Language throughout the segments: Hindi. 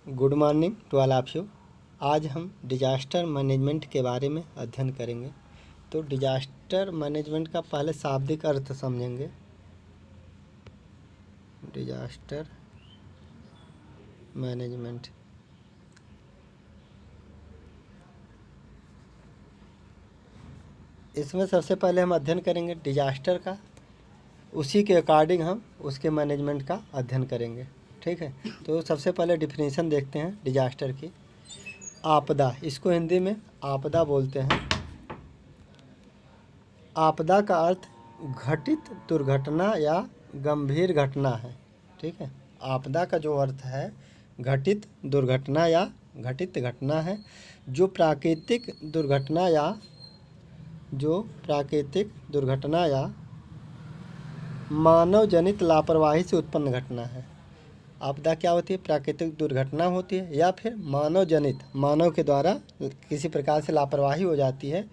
Good morning to all of you. आज हम डिजास्टर मैनेजमेंट के बारे में अध्ययन करेंगे। तो डिजास्टर मैनेजमेंट का पहले शाब्दिक अर्थ समझेंगे। डिजास्टर मैनेजमेंट इसमें सबसे पहले हम अध्ययन करेंगे डिजास्टर का, उसी के अकॉर्डिंग हम उसके मैनेजमेंट का अध्ययन करेंगे। ठीक है, तो सबसे पहले डिफिनीशन देखते हैं डिजास्टर की। आपदा, इसको हिंदी में आपदा बोलते हैं। आपदा का अर्थ घटित दुर्घटना या गंभीर घटना है। ठीक है, आपदा का जो अर्थ है घटित दुर्घटना या घटित घटना है, जो प्राकृतिक दुर्घटना या मानव जनित लापरवाही से उत्पन्न घटना है। आपदा क्या होती है? प्राकृतिक दुर्घटना होती है या फिर मानव जनित, मानव के द्वारा किसी प्रकार से लापरवाही हो जाती है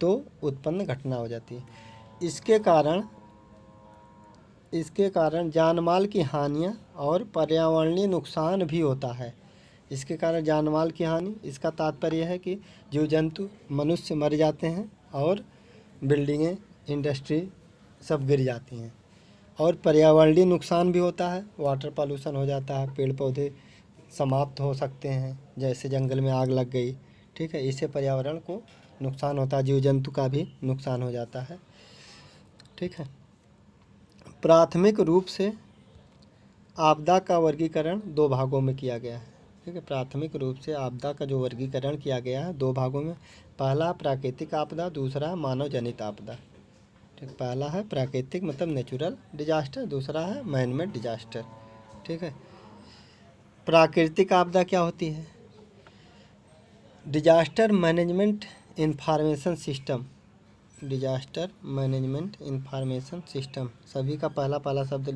तो उत्पन्न घटना हो जाती है। इसके कारण जान माल की हानियाँ और पर्यावरणीय नुकसान भी होता है। इसके कारण जान माल की हानि, इसका तात्पर्य है कि जीव जंतु, मनुष्य मर जाते हैं और बिल्डिंगें, इंडस्ट्री सब गिर जाती हैं। और पर्यावरणीय नुकसान भी होता है, वाटर पॉल्यूशन हो जाता है, पेड़ पौधे समाप्त हो सकते हैं, जैसे जंगल में आग लग गई। ठीक है, इससे पर्यावरण को नुकसान होता है, जीव जंतु का भी नुकसान हो जाता है। ठीक है, प्राथमिक रूप से आपदा का वर्गीकरण दो भागों में किया गया है। ठीक है, प्राथमिक रूप से आपदा का जो वर्गीकरण किया गया है दो भागों में। पहला प्राकृतिक आपदा, दूसरा मानव जनित आपदा। ठीक, पहला है प्राकृतिक मतलब नेचुरल डिजास्टर, दूसरा है मैनमेड डिजास्टर। ठीक है, प्राकृतिक आपदा क्या होती है? Disaster management information system. Disaster management information system, सभी का पहला शब्द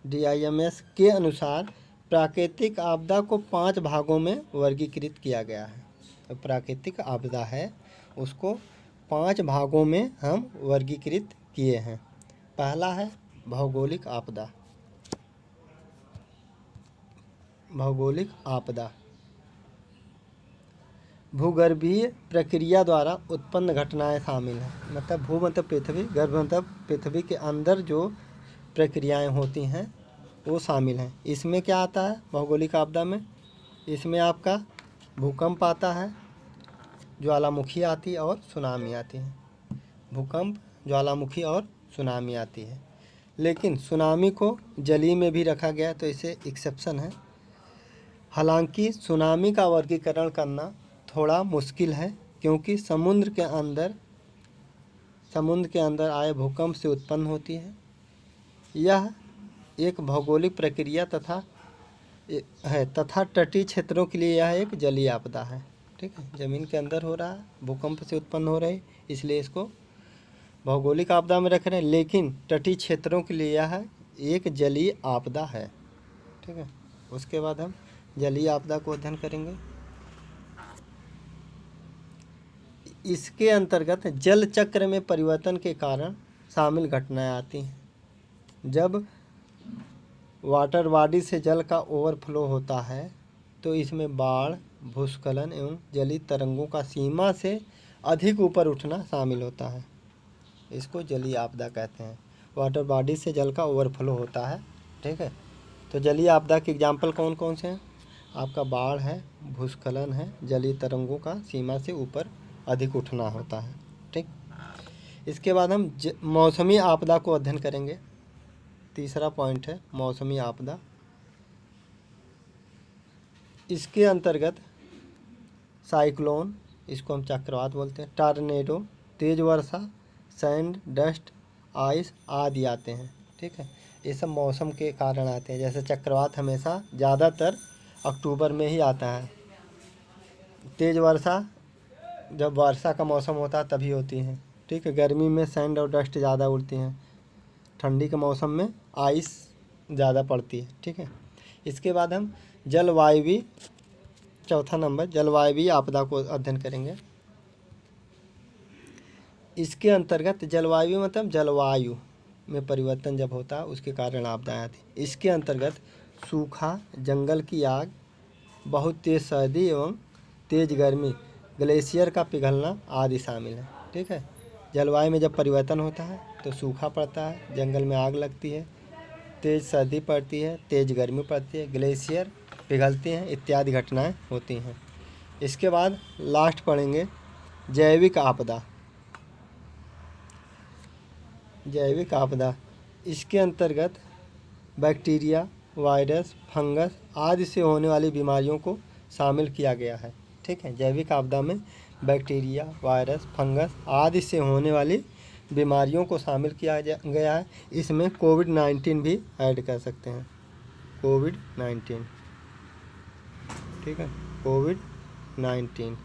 DIMS के अनुसार प्राकृतिक आपदा को 5 भागों में वर्गीकृत किया गया है। तो प्राकृतिक आपदा है उसको 5 भागों में हम वर्गीकृत किए हैं। पहला है भौगोलिक आपदा। भौगोलिक आपदा भूगर्भीय प्रक्रिया द्वारा उत्पन्न घटनाएं शामिल हैं। मतलब भू मतलब पृथ्वी, गर्भ मतलब पृथ्वी के अंदर जो प्रक्रियाएं होती हैं वो शामिल हैं। इसमें क्या आता है भौगोलिक आपदा में? इसमें आपका भूकंप आता है, ज्वालामुखी आती है और सुनामी आती है। भूकंप, ज्वालामुखी और सुनामी आती है। लेकिन सुनामी को जलीय में भी रखा गया है, तो इसे एक्सेप्शन है। हालांकि सुनामी का वर्गीकरण करना थोड़ा मुश्किल है, क्योंकि समुद्र के अंदर आए भूकंप से उत्पन्न होती है। यह एक भौगोलिक प्रक्रिया तथा तटीय क्षेत्रों के लिए यह एक जलीय आपदा है। ठीक है, ज़मीन के अंदर हो रहा है, भूकंप से उत्पन्न हो रही, इसलिए इसको भौगोलिक आपदा में रख रहे हैं। लेकिन तटीय क्षेत्रों के लिए यह एक जलीय आपदा है। ठीक है, उसके बाद हम जलीय आपदा को अध्ययन करेंगे। इसके अंतर्गत जल चक्र में परिवर्तन के कारण शामिल घटनाएं आती हैं। जब वाटर बॉडी से जल का ओवरफ्लो होता है तो इसमें बाढ़, भूस्खलन एवं जलीय तरंगों का सीमा से अधिक ऊपर उठना शामिल होता है। इसको जलीय आपदा कहते हैं। वाटर बॉडी से जल का ओवरफ्लो होता है। ठीक है, तो जलीय आपदा के एग्जाम्पल कौन कौन से हैं? आपका बाढ़ है, भूस्खलन है, जलीय तरंगों का सीमा से ऊपर अधिक उठना होता है। ठीक, इसके बाद हम मौसमी आपदा को अध्ययन करेंगे। तीसरा पॉइंट है मौसमी आपदा। इसके अंतर्गत साइक्लोन, इसको हम चक्रवात बोलते हैं, टॉर्नेडो, तेज वर्षा, सैंड, डस्ट, आइस आदि आते हैं। ठीक है, ये सब मौसम के कारण आते हैं। जैसे चक्रवात हमेशा ज़्यादातर अक्टूबर में ही आता है। तेज वर्षा जब वर्षा का मौसम होता है तभी होती है। ठीक है, गर्मी में सैंड और डस्ट ज़्यादा उड़ती हैं, ठंडी के मौसम में आइस ज़्यादा पड़ती है। ठीक है, इसके बाद हम जलवायु, चौथा नंबर जलवायु आपदा को अध्ययन करेंगे। इसके अंतर्गत जलवायु मतलब जलवायु, में परिवर्तन जब होता है उसके कारण आपदाएँ आती हैं। इसके अंतर्गत सूखा, जंगल की आग, बहुत तेज़ सर्दी एवं तेज़ गर्मी, ग्लेशियर का पिघलना आदि शामिल है। ठीक है। जलवायु में जब परिवर्तन होता है तो सूखा पड़ता है, जंगल में आग लगती है, तेज़ सर्दी पड़ती है, तेज़ गर्मी पड़ती है, ग्लेशियर पिघलती हैं इत्यादि घटनाएं होती हैं। इसके बाद लास्ट पढ़ेंगे जैविक आपदा। जैविक आपदा, इसके अंतर्गत बैक्टीरिया, वायरस, फंगस आदि से होने वाली बीमारियों को शामिल किया गया है। ठीक है। जैविक आपदा में बैक्टीरिया, वायरस, फंगस आदि से होने वाली बीमारियों को शामिल किया गया है। इसमें कोविड-19 भी ऐड कर सकते हैं। कोविड-19, ठीक है, कोविड-19।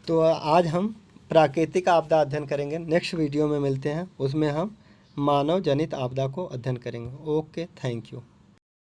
तो आज हम प्राकृतिक आपदा अध्ययन करेंगे। नेक्स्ट वीडियो में मिलते हैं, उसमें हम मानव जनित आपदा को अध्ययन करेंगे। Okay, thank you.